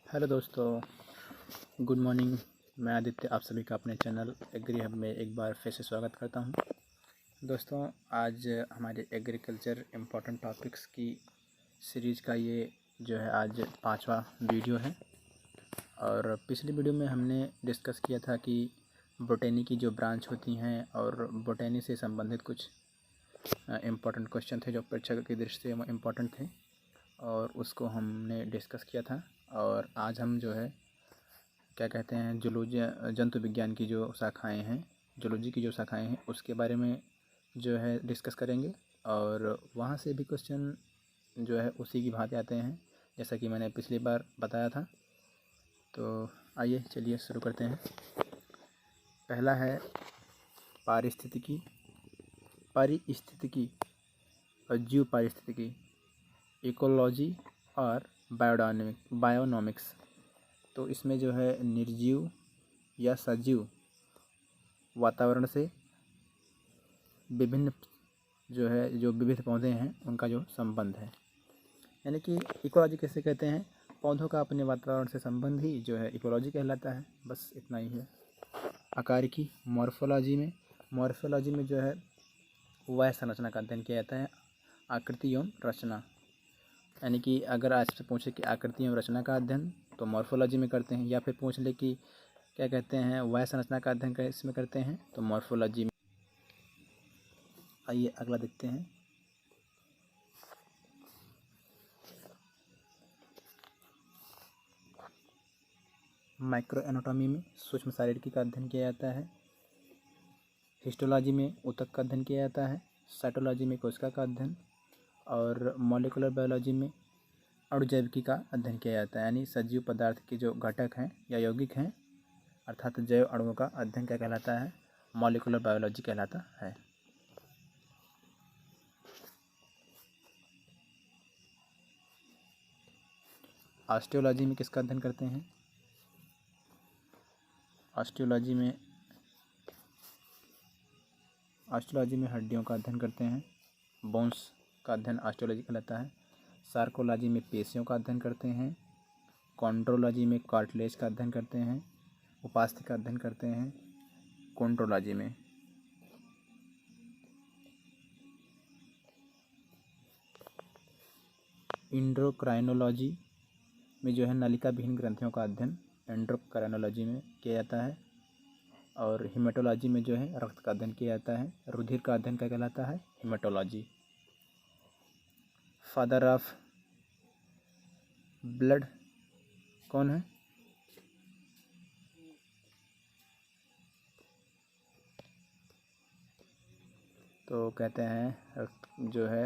Hello दोस्तों, good morning. मैं आदित्य आप सभी का अपने चैनल एग्री हब में एक बार फिर से स्वागत करता हूं। दोस्तों, आज हमारे एग्रीकल्चर इम्पोर्टेंट टॉपिक्स की सीरीज़ का ये जो है आज 5वां वीडियो है। और पिछली वीडियो में हमने डिस्कस किया था कि बोटेनी की जो ब्रांच होती हैं और बोटेनी से संबंधित कुछ इम्पोर्टेंट क्वेश्चन थे जो परीक्षा की दृष्टि से इम्पोर्टेंट थे और उसको हमने डिस्कस किया था। और आज हम जो है क्या कहते हैं जूलॉजी जंतु विज्ञान की जो शाखाएं हैं, जूलॉजी की जो शाखाएं हैं उसके बारे में जो है डिस्कस करेंगे। और वहाँ से भी क्वेश्चन जो है उसी की भांति आते हैं जैसा कि मैंने पिछली बार बताया था। तो आइए चलिए शुरू करते हैं। पहला है पारिस्थितिकी और जीव पारिस्थितिकी, इकोलॉजी और बायोनॉमिक्स। तो इसमें जो है निर्जीव या सजीव वातावरण से विभिन्न जो विविध पौधे हैं उनका जो संबंध है, यानी कि इकोलॉजी कैसे कहते हैं, पौधों का अपने वातावरण से संबंध ही जो है इकोलॉजी कहलाता है। बस इतना ही है। आकार की मॉर्फोलॉजी में जो है वह संरचना का अध्ययन किया जाता है, आकृति एवं रचना। यानी कि अगर आज से पूछे कि आकृति एवं रचना का अध्ययन तो मॉर्फोलॉजी में करते हैं, या फिर पूछ ले कि क्या कहते हैं वह संरचना का अध्ययन इसमें करते हैं तो मॉर्फोलॉजी में। आइए अगला देखते हैं। माइक्रो एनाटॉमी में सूक्ष्म शारीरिकी का अध्ययन किया जाता है। हिस्टोलॉजी में ऊतक का अध्ययन किया जाता है। साइटोलॉजी में कोशिका का अध्ययन और मॉलिकुलर बायोलॉजी में अणुजैविकी का अध्ययन किया जाता है, यानी सजीव पदार्थ के जो घटक हैं या यौगिक हैं अर्थात जैव अणुओं का अध्ययन क्या कहलाता है, मॉलिकुलर बायोलॉजी कहलाता है। ऑस्टियोलॉजी में किसका अध्ययन करते हैं, ऑस्टियोलॉजी में हड्डियों का अध्ययन करते हैं, बोन्स का अध्ययन ऑस्टियोलॉजी कहलाता है। सार्कोलॉजी में पेशियों का अध्ययन करते हैं। कॉन्ड्रोलॉजी में कार्टिलेज का अध्ययन करते हैं। उपास्थि का अध्ययन करते हैं कॉन्ड्रोलॉजी में। एंडोक्राइनोलॉजी में जो है नलिका विहीन ग्रंथियों का अध्ययन एंडोक्राइनोलॉजी में किया जाता है। और हिमेटोलॉजी में जो है रक्त का अध्ययन किया जाता है, रुधिर का अध्ययन क्या कहलाता है, हिमेटोलॉजी। फादर ऑफ ब्लड कौन है, तो कहते हैं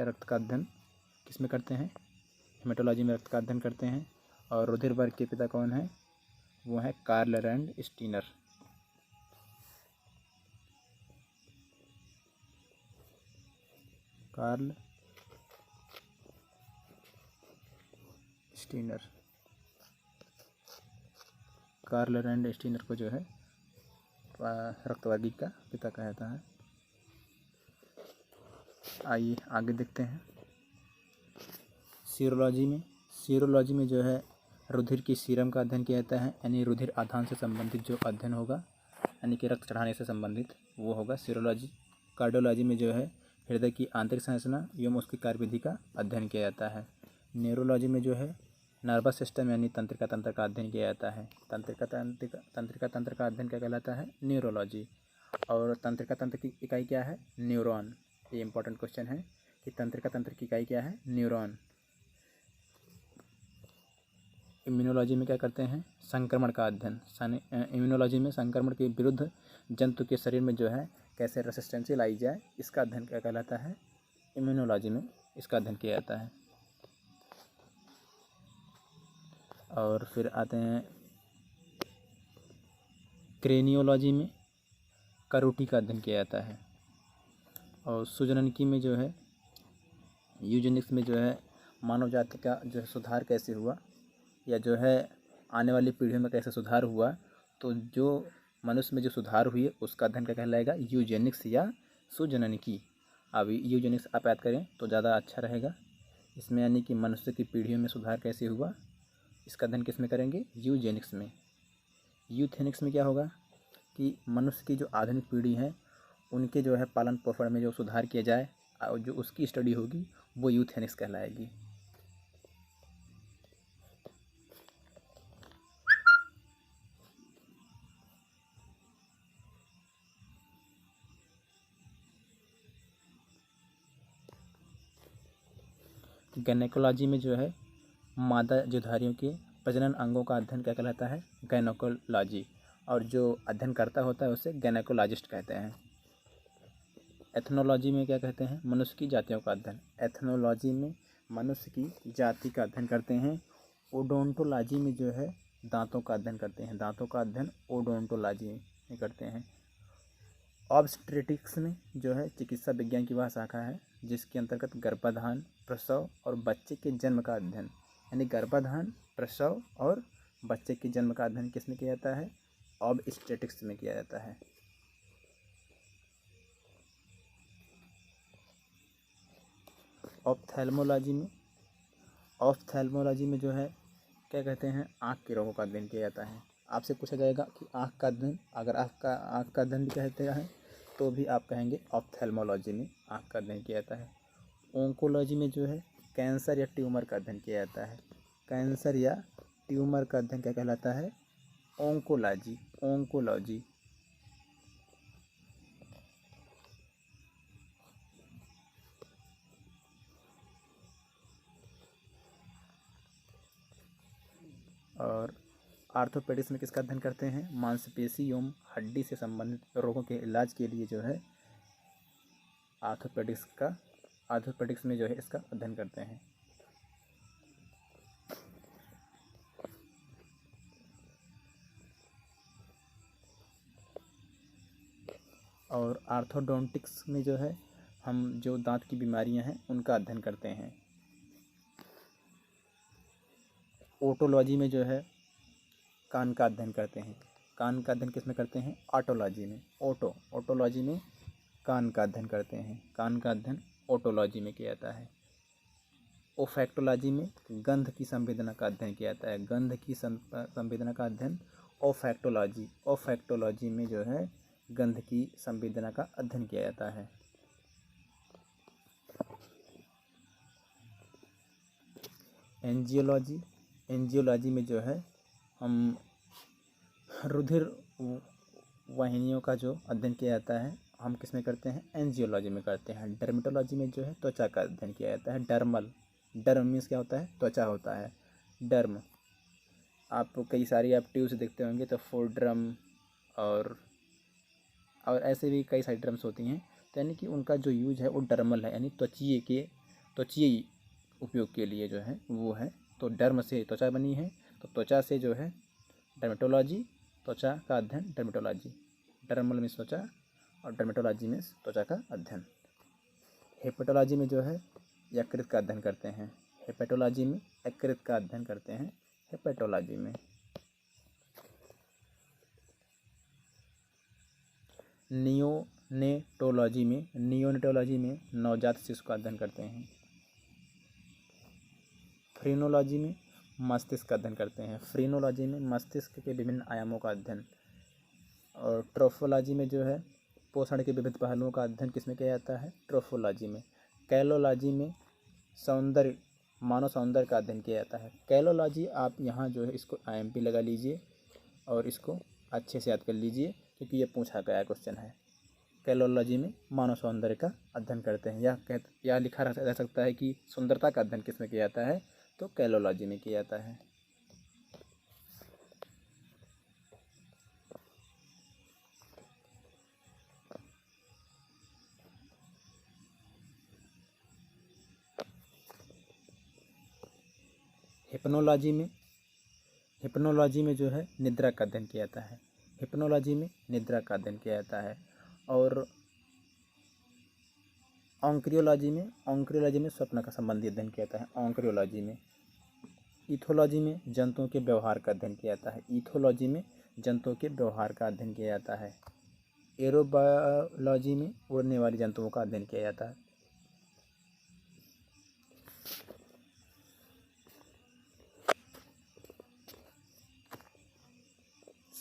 रक्त का अध्ययन किस में करते हैं, हिमेटोलॉजी में रक्त का अध्ययन करते हैं। और रुधिर वर्ग के पिता कौन है, वो है Karl Rand Steiner. Karl Rand Steiner को जो है रक्तवर्गी का पिता कहता है। आइए आगे देखते हैं। सीरोलॉजी में जो है रुधिर की सीरम का अध्ययन किया जाता है, यानी रुधिर आधान से संबंधित जो अध्ययन होगा, यानी कि रक्त चढ़ाने से संबंधित वो होगा सीरोलॉजी। कार्डियोलॉजी में जो है हृदय की आंतरिक संरचना एवं उसकी कार्यविधि का अध्ययन किया जाता है। न्यूरोलॉजी में जो है नर्वस सिस्टम यानी तंत्रिका तंत्र का अध्ययन किया जाता है। तंत्रिका तंत्र का अध्ययन क्या कहलाता है, न्यूरोलॉजी। और तंत्रिका तंत्र की इकाई क्या है, न्यूरॉन। ये इंपॉर्टेंट क्वेश्चन है कि तंत्रिका तंत्र की इकाई क्या है, न्यूरॉन। इम्यूनोलॉजी में क्या करते हैं, संक्रमण का अध्ययन। इम्यूनोलॉजी में संक्रमण के विरुद्ध जंतु के शरीर में जो है कैसे रेसिस्टेंसी लाई जाए, इसका अध्ययन क्या कहलाता है, इम्यूनोलॉजी में इसका अध्ययन किया जाता है। और फिर आते हैं क्रेनियोलॉजी में करोटी का अध्ययन किया जाता है। और सुजननिकी में जो है यूजेनिक्स में जो है मानव जाति का जो है सुधार कैसे हुआ या जो है आने वाली पीढ़ियों में कैसे सुधार हुआ, तो जो मनुष्य में जो सुधार हुई उसका अध्ययन क्या कहलाएगा, यूजेनिक्स या सुजननिकी। अब यूजेनिक्स आप याद करें तो ज़्यादा अच्छा रहेगा इसमें, यानी कि मनुष्य की पीढ़ियों में सुधार कैसे हुआ इसका अध्ययन किस में करेंगे? यूजेनिक्स में। यूथेनिक्स में क्या होगा कि मनुष्य की जो आधुनिक पीढ़ी है उनके जो है पालन पोषण में जो सुधार किया जाए और जो उसकी स्टडी होगी वो यूथेनिक्स कहलाएगी। गैनेकोलॉजी में जो है मादा जुधारियों के प्रजनन अंगों का अध्ययन क्या कहलाता है? गैनेकोलॉजी। और जो अध्ययन करता होता है उसे गैनेकोलॉजिस्ट कहते हैं। एथनोलॉजी में क्या कहते हैं? मनुष्य की जातियों का अध्ययन। एथनोलॉजी में मनुष्य की जाति का अध्ययन करते हैं। ओडोंटोलॉजी में जो है दांतों का अध्ययन करते हैं। दांतों का अध्ययन ओडोंटोलॉजी में करते हैं। ऑब्स्टेट्रिक्स में जो है चिकित्सा विज्ञान की वह शाखा है जिसके अंतर्गत गर्भाधान, प्रसव और बच्चे के जन्म का अध्ययन, यानी गर्भाधान, प्रसव और बच्चे के जन्म का अध्ययन किस में किया जाता है? ऑब्स्टेट्रिक्स में किया जाता है। ऑप्थेल्मोलॉजी में जो है क्या कहते हैं? आँख के रोगों का अध्ययन किया जाता है। आपसे पूछा जाएगा कि आँख का अध्ययन, अगर आपका आँख का अध्ययन भी कहते हैं तो भी आप कहेंगे ऑप्थेल्मोलॉजी में आँख का अध्ययन किया जाता है। ओंकोलॉजी में जो है कैंसर या ट्यूमर का अध्ययन किया जाता है। कैंसर या ट्यूमर का अध्ययन क्या कहलाता है? ओंकोलॉजी। और आर्थोपेडिक्स में किसका अध्ययन करते हैं? मांसपेशी एवं हड्डी से संबंधित रोगों के इलाज के लिए जो है आर्थोपेडिक्स में जो है इसका अध्ययन करते हैं। और आर्थोडोंटिक्स में जो है हम जो दांत की बीमारियां हैं उनका अध्ययन करते हैं। ओटोलॉजी में जो है कान का अध्ययन करते हैं। कान का अध्ययन किस में करते हैं? ऑटोलॉजी में। ओटोलॉजी में कान का अध्ययन करते हैं। कान का अध्ययन ओटोलॉजी में किया जाता है। ओफैक्टोलॉजी में गंध की संवेदना का अध्ययन किया जाता है। गंध की संवेदना का अध्ययन ओफैक्टोलॉजी में जो है गंध की संवेदना का अध्ययन किया जाता है। एंजियोलॉजी में जो है हम रुधिर वाहिनियों का जो अध्ययन किया जाता है हम किस में करते हैं? एंजियोलॉजी में करते हैं। डर्मेटोलॉजी में जो है त्वचा का अध्ययन किया जाता है। डर्म मीन्स क्या होता है? त्वचा होता है। डर्म आप कई सारी आप ट्यूब्स देखते होंगे तो फोड्रम और ऐसे भी कई सारी ड्रम्स होती हैं, तो यानी कि उनका जो यूज है वो डर्मल है, यानी त्वचीय उपयोग के लिए जो है वो है। तो डर्म से त्वचा बनी है, तो त्वचा से जो है डर्मेटोलॉजी, त्वचा का अध्ययन डर्मेटोलॉजी। डर्मल मीन्स त्वचा और डर्मेटोलॉजी मीन्स त्वचा का अध्ययन। हेपेटोलॉजी में जो है यकृत का अध्ययन करते हैं। हेपेटोलॉजी में यकृत का अध्ययन करते हैं हेपेटोलॉजी में। नियोनेटोलॉजी में नवजात शिशु का अध्ययन करते हैं। फ्रीनोलॉजी में मस्तिष्क का अध्ययन करते हैं। फ्रीनोलॉजी में मस्तिष्क के विभिन्न आयामों का अध्ययन। और ट्रोफोलॉजी में जो है पोषण के विविध पहलुओं का अध्ययन किसमें किया जाता है? ट्रोफोलॉजी में। कैलोलॉजी में मानव सौंदर्य का अध्ययन किया जाता है। कैलोलॉजी आप यहाँ जो है इसको IMP लगा लीजिए और इसको अच्छे से याद कर लीजिए क्योंकि ये पूछा गया क्वेश्चन है। कैलोलॉजी में मानव सौंदर्य का अध्ययन करते हैं। यह लिखा रह सकता है कि सुंदरता का अध्ययन किस में किया जाता है? तो कैलोलॉजी में किया जाता है। हिप्नोलॉजी में जो है निद्रा का अध्ययन किया जाता है। हिप्नोलॉजी में निद्रा का अध्ययन किया जाता है। और ऑन्क्रियोलॉजी में स्वप्न का संबंधी अध्ययन किया जाता है। ऑन्क्रियोलॉजी में। ईथोलॉजी में जंतुओं के व्यवहार का अध्ययन किया जाता है। ईथोलॉजी में जंतुओं के व्यवहार का अध्ययन किया जाता है। एरोबायोलॉजी में उड़ने वाली जंतुओं का अध्ययन किया जाता है।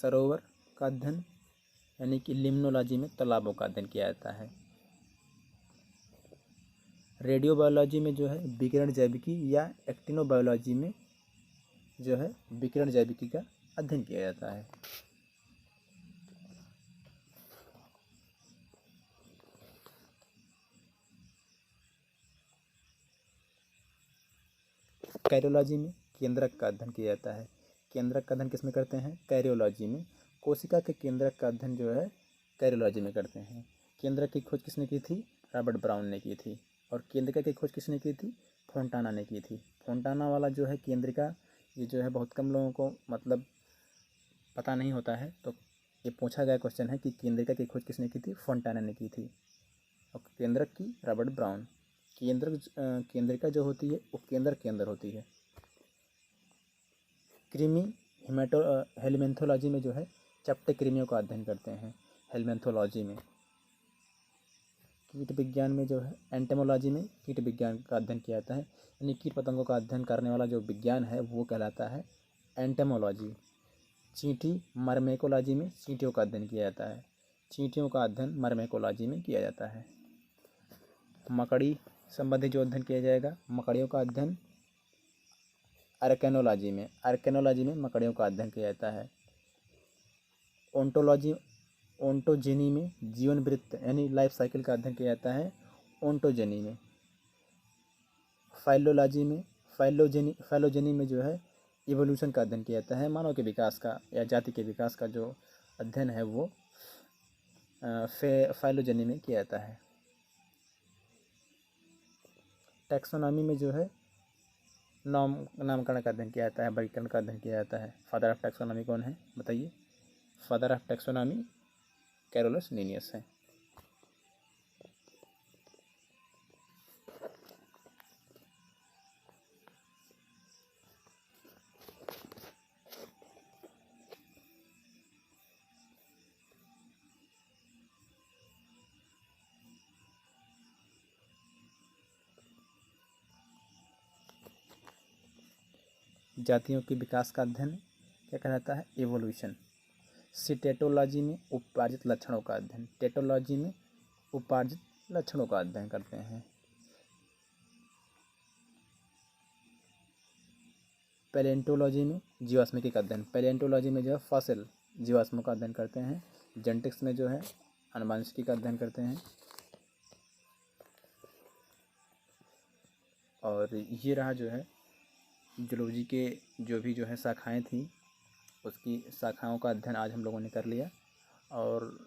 सरोवर का अध्ययन, यानी कि लिम्नोलॉजी में तालाबों का अध्ययन किया जाता है। रेडियोबायोलॉजी में जो है विकिरण जैविकी या एक्टिनोबायोलॉजी में जो है विकिरण जैविकी का अध्ययन किया जाता है। कैरियोलॉजी में केंद्रक का अध्ययन किया जाता है। केंद्रक का अध्ययन किसमें करते हैं? कैरियोलॉजी में। कोशिका के केंद्रक का अध्ययन जो है कैरियोलॉजी में करते हैं। केंद्रक की खोज किसने की थी? रॉबर्ट ब्राउन ने की थी। और केंद्रिका की खोज किसने की थी? फोंटाना ने की थी। फोंटाना वाला जो है केंद्रिका, ये जो है बहुत कम लोगों को मतलब पता नहीं होता है, तो ये पूछा गया क्वेश्चन है कि केंद्रिका की खोज किसने की थी? फोंटाना ने की थी। और केंद्रक की रॉबर्ट ब्राउन। केंद्रिका जो होती है वो केंद्र के अंदर होती है। कृमि हेलमेंथोलॉजी में जो है चपटे कृमियों का अध्ययन करते हैं। हेलमेंथोलॉजी में कीट विज्ञान में जो है एंटेमोलॉजी में कीट विज्ञान का अध्ययन किया जाता है, यानी कीट पतंगों का अध्ययन करने वाला जो विज्ञान है वो कहलाता है एंटेमोलॉजी। चींटी मर्मेकोलॉजी में चींटियों का अध्ययन किया जाता है। चींटियों का अध्ययन मर्मेकोलॉजी में किया जाता है। मकड़ी संबंधी जो अध्ययन किया जाएगा, मकड़ियों का अध्ययन आर्केनोलॉजी में मकड़ियों का अध्ययन किया जाता है। ओंटोजेनी में जीवन वृत्त यानी लाइफ साइकिल का अध्ययन किया जाता है ओंटोजेनी में। फाइलोजेनी में जो है इवोल्यूशन का अध्ययन किया जाता है, मानव के विकास का या जाति के विकास का जो अध्ययन है वो फाइलोजेनी में किया जाता है। टैक्सोनॉमी में जो है नामकरण का अध्ययन किया जाता है, वर्गीकरण का अध्ययन किया जाता है। फादर ऑफ टैक्सोनॉमी कौन है बताइए? Father of taxonomy Carolus Linnaeus है। जातियों के विकास का अध्ययन क्या कहलाता है? एवोल्यूशन। सिटेटोलॉजी में उपार्जित लक्षणों का अध्ययन। टेटोलॉजी में उपार्जित लक्षणों का अध्ययन करते हैं। पैलेंटोलॉजी में जीवाश्मिकी का अध्ययन। पैलेंटोलॉजी में जो है फॉसिल जीवाश्मों का अध्ययन करते हैं। जेनेटिक्स में जो है आनुवंशिकी का अध्ययन करते हैं। और ये रहा जो है जूलॉजी के जो भी जो है शाखाएं थी, उसकी शाखाओं का अध्ययन आज हम लोगों ने कर लिया। और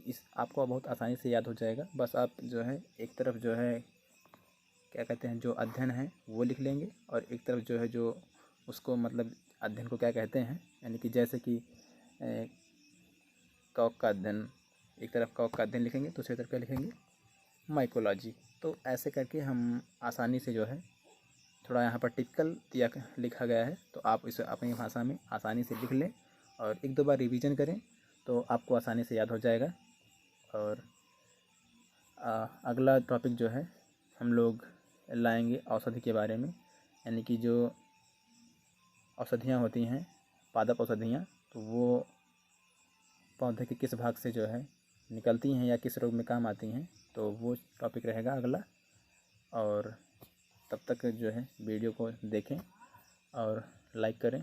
इस आपको बहुत आसानी से याद हो जाएगा। बस आप जो है एक तरफ जो है क्या कहते हैं जो अध्ययन है वो लिख लेंगे, और एक तरफ जो है जो उसको मतलब अध्ययन को क्या कहते हैं, यानी कि जैसे कि कवक का अध्ययन, एक तरफ कवक का अध्ययन लिखेंगे, दूसरी तरफ क्या लिखेंगे? माइकोलॉजी। तो ऐसे करके हम आसानी से जो है, थोड़ा यहाँ पर टिपिकल दिया लिखा गया है, तो आप इसे अपनी भाषा में आसानी से लिख लें और एक दो बार रिवीजन करें तो आपको आसानी से याद हो जाएगा। और अगला टॉपिक जो है हम लोग लाएंगे औषधि के बारे में, यानी कि जो औषधियाँ होती हैं, पादप औषधियाँ, तो वो पौधे के किस भाग से जो है निकलती हैं या किस रोग में काम आती हैं, तो वो टॉपिक रहेगा अगला। और तब तक जो है वीडियो को देखें और लाइक करें।